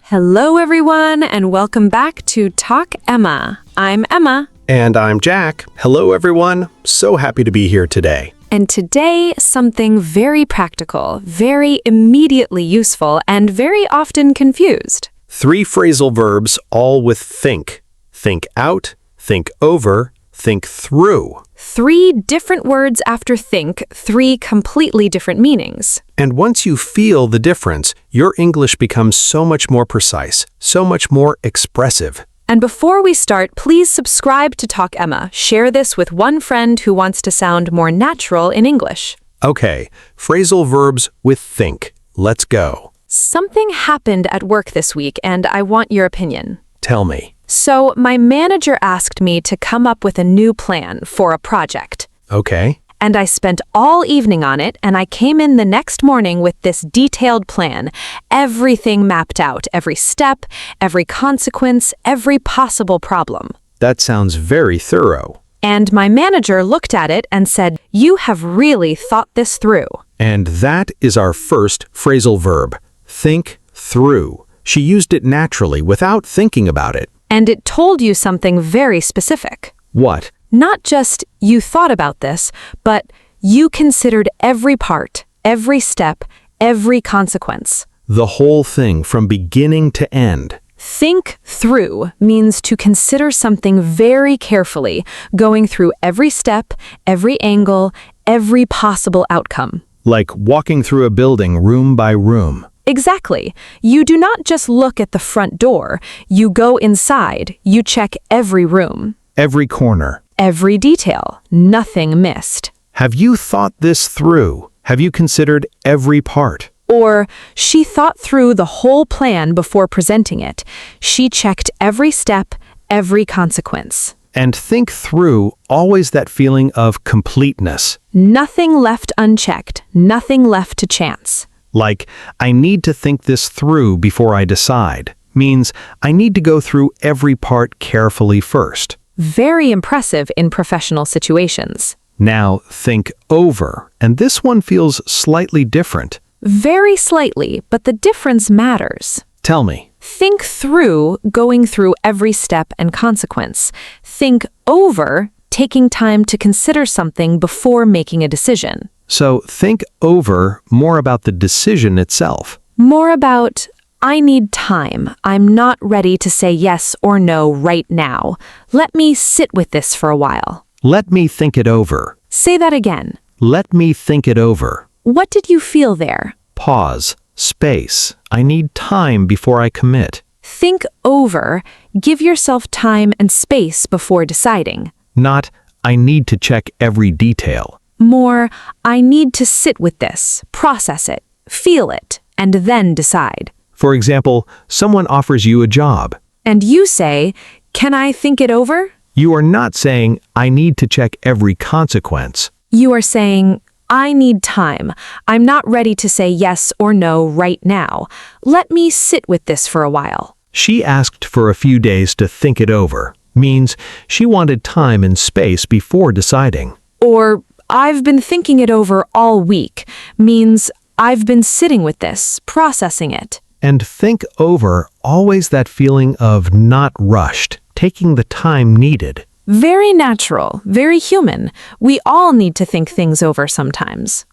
Hello, everyone, and welcome back to Talk Emma. I'm Emma. And I'm Jack. Hello, everyone. So happy to be here today. And today, something very practical, very immediately useful, and very often confused. 3 phrasal verbs, all with think. Think out, think over, think through. 3 different words after think, 3 completely different meanings. And once you feel the difference, your English becomes so much more precise, so much more expressive. And before we start, please subscribe to Talk Emma. Share this with one friend who wants to sound more natural in English. Okay, phrasal verbs with think. Let's go. Something happened at work this week, and I want your opinion. Tell me. So, my manager asked me to come up with a new plan for a project. Okay. And I spent all evening on it, and I came in the next morning with this detailed plan. Everything mapped out, every step, every consequence, every possible problem. That sounds very thorough. And my manager looked at it and said, "You have really thought this through." And that is our first phrasal verb. Think through. She used it naturally without thinking about it. And it told you something very specific. What? Not just you thought about this, but you considered every part, every step, every consequence. The whole thing from beginning to end. Think through means to consider something very carefully, going through every step, every angle, every possible outcome. Like walking through a building room by room. Exactly. You do not just look at the front door. You go inside. You check every room. Every corner. Every detail. Nothing missed. Have you thought this through? Have you considered every part? Or, she thought through the whole plan before presenting it. She checked every step, every consequence. And think through, always that feeling of completeness. Nothing left unchecked. Nothing left to chance. Like, I need to think this through before I decide. Means I need to go through every part carefully first. Very impressive in professional situations. Now think over, and this one feels slightly different. Very slightly, but the difference matters. Tell me. Think through, going through every step and consequence. Think over, taking time to consider something before making a decision. So think over more about the decision itself. More about, I need time. I'm not ready to say yes or no right now. Let me sit with this for a while. Let me think it over. Say that again. Let me think it over. What did you feel there? Pause. Space. I need time before I commit. Think over. Give yourself time and space before deciding. Not, I need to check every detail. More, I need to sit with this, process it, feel it, and then decide. For example, someone offers you a job. And you say, "Can I think it over?" You are not saying, I need to check every consequence. You are saying, "I need time. I'm not ready to say yes or no right now. Let me sit with this for a while." She asked for a few days to think it over. Means she wanted time and space before deciding. Or, "I've been thinking it over all week," means I've been sitting with this, processing it. And think over, always that feeling of not rushed, taking the time needed. Very natural, very human. We all need to think things over sometimes.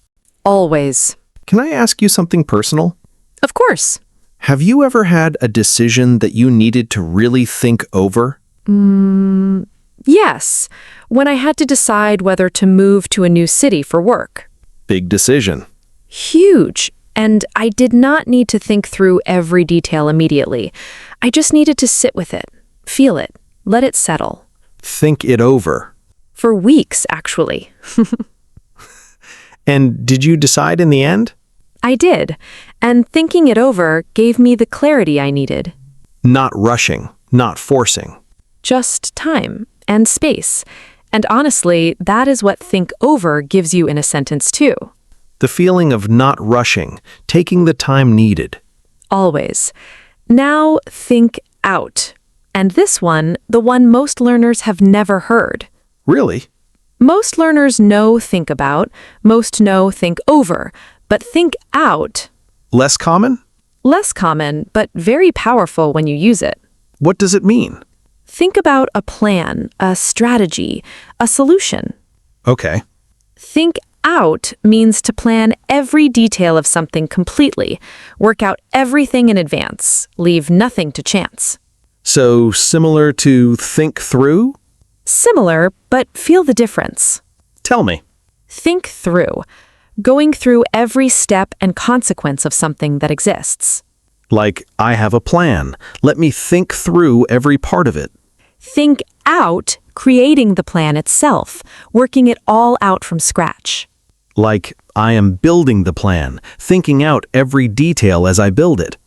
Always. Can I ask you something personal? Of course. Have you ever had a decision that you needed to really think over? Yes, when I had to decide whether to move to a new city for work. Big decision. Huge. And I did not need to think through every detail immediately. I just needed to sit with it, feel it, let it settle. Think it over. For weeks, actually. And did you decide in the end? I did. And thinking it over gave me the clarity I needed. Not rushing, not forcing. Just time and space. And honestly, that is what think over gives you in a sentence too. The feeling of not rushing, taking the time needed. Always. Now think out. And this one, the one most learners have never heard. Really? Most learners know think about, most know think over, but think out. Less common? Less common, but very powerful when you use it. What does it mean? Think about a plan, a strategy, a solution. Okay. Think out means to plan every detail of something completely, work out everything in advance, leave nothing to chance. So similar to think through? Similar, but feel the difference. Tell me. Think through, going through every step and consequence of something that exists. Like, I have a plan. Let me think through every part of it. Think out, creating the plan itself, working it all out from scratch. Like, I am building the plan, thinking out every detail as I build it.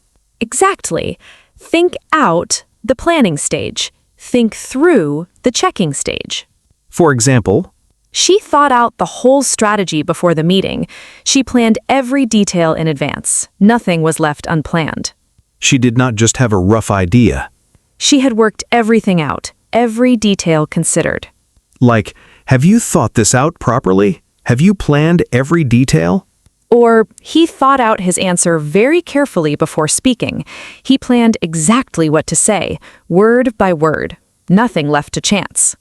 Exactly. Think out, the planning stage. Think through, the checking stage. For example, She thought out the whole strategy before the meeting. She planned every detail in advance. Nothing was left unplanned. she did not just have a rough idea. She had worked everything out, every detail considered. Like, have you thought this out properly? Have you planned every detail? Or, he thought out his answer very carefully before speaking. He planned exactly what to say, word by word. Nothing left to chance.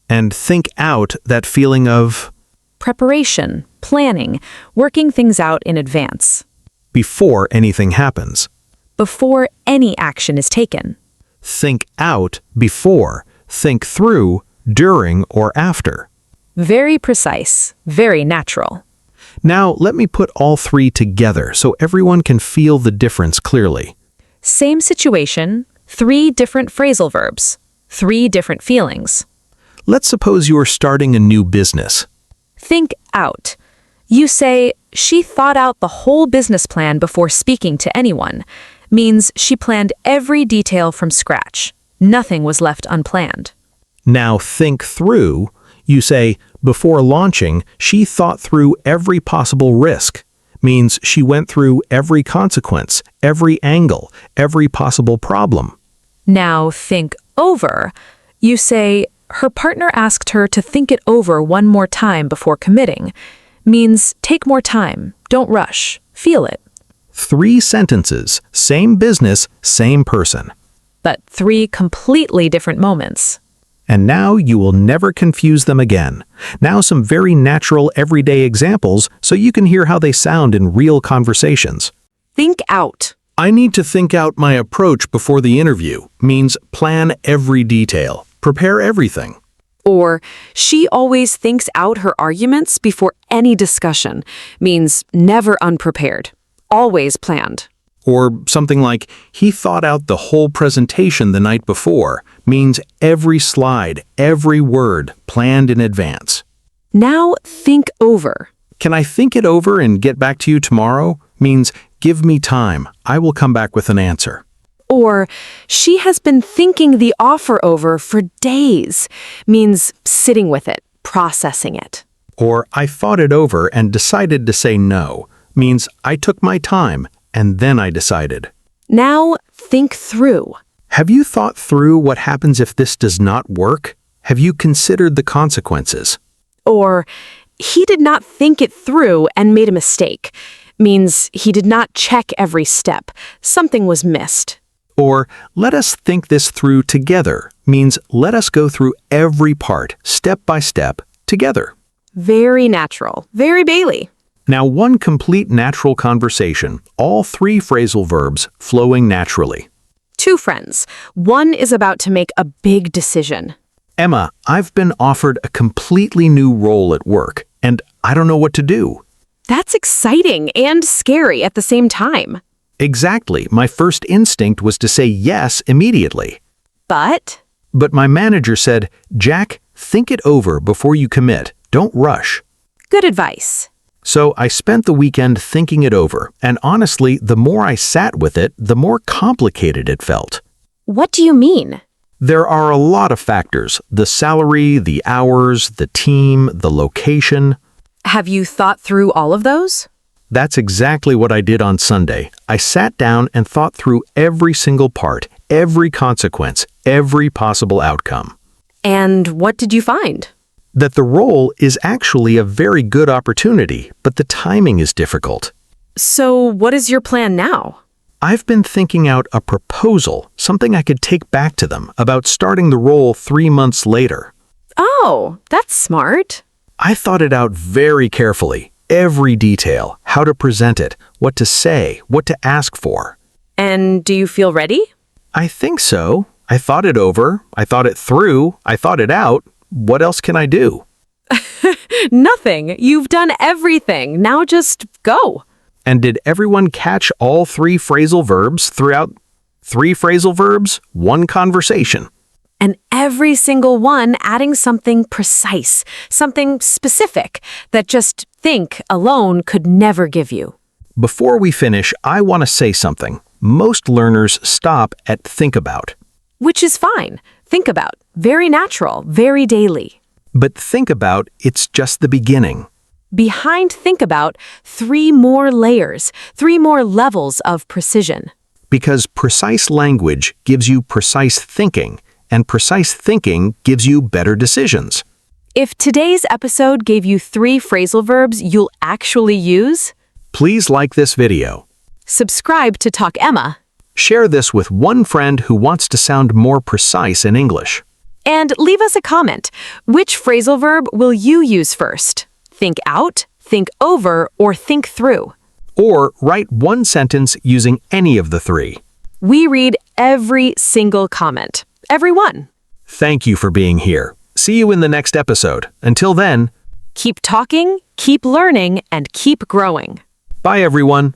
And think out that feeling of Preparation, planning, working things out in advance. before anything happens. Before any action is taken. Think out before, think through, during, or after. Very precise, very natural. Now, let me put all three together so everyone can feel the difference clearly. Same situation, 3 different phrasal verbs, 3 different feelings. Let's suppose you are starting a new business. Think out. You say, she thought out the whole business plan before speaking to anyone. Means she planned every detail from scratch. Nothing was left unplanned. Now think through. You say, before launching, she thought through every possible risk. Means she went through every consequence, every angle, every possible problem. Now think over. You say, her partner asked her to think it over one more time before committing. Means take more time, don't rush, feel it. 3 sentences, same business, same person. But 3 completely different moments. And now you will never confuse them again. Now some very natural everyday examples so you can hear how they sound in real conversations. Think out. I need to think out my approach before the interview. Means plan every detail. Prepare everything. Or, she always thinks out her arguments before any discussion. Means never unprepared. Always planned. Or something like, he thought out the whole presentation the night before. Means every slide, every word, planned in advance. Now think over. Can I think it over and get back to you tomorrow? Means give me time. I will come back with an answer. Or, she has been thinking the offer over for days. Means sitting with it, processing it. Or I thought it over and decided to say no. Means I took my time and then I decided. Now think through. Have you thought through what happens if this does not work? Have you considered the consequences? Or, he did not think it through and made a mistake. Means he did not check every step. Something was missed. Or let us think this through together. Means let us go through every part, step by step, together. Very natural. Very Bailey. Now one complete natural conversation, all 3 phrasal verbs flowing naturally. 2 friends. One is about to make a big decision. Emma, I've been offered a completely new role at work, and I don't know what to do. That's exciting and scary at the same time. Exactly. My first instinct was to say yes immediately. But But my manager said, Jack, think it over before you commit. Don't rush. good advice. So I spent the weekend thinking it over, and honestly, the more I sat with it, the more complicated it felt. What do you mean? There are a lot of factors: the salary, the hours, the team, the location. Have you thought through all of those? That's exactly what I did on Sunday. I sat down and thought through every single part, every consequence, every possible outcome. And what did you find? That the role is actually a very good opportunity, but the timing is difficult. So what is your plan now? I've been thinking out a proposal, something I could take back to them about starting the role 3 months later. Oh, that's smart. I thought it out very carefully, every detail, how to present it, what to say, what to ask for. And do you feel ready? I think so. I thought it over, I thought it through, I thought it out. What else can I do? Nothing. You've done everything. Now just go. And did everyone catch all 3 phrasal verbs throughout 3 phrasal verbs, 1 conversation? And every single one adding something precise, something specific that just think alone could never give you. Before we finish, I want to say something. Most learners stop at think about. Which is fine. Think about. Very natural, very daily. But think about, it's just the beginning. Behind think about, 3 more layers, 3 more levels of precision. Because precise language gives you precise thinking, and precise thinking gives you better decisions. If today's episode gave you 3 phrasal verbs you'll actually use, Please like this video. subscribe to Talk Emma, Share this with one friend who wants to sound more precise in English. and leave us a comment. Which phrasal verb will you use first? Think out, think over, or think through? Or write one sentence using any of the 3. We read every single comment. Every one. Thank you for being here. See you in the next episode. Until then, Keep talking, keep learning, and keep growing. bye everyone.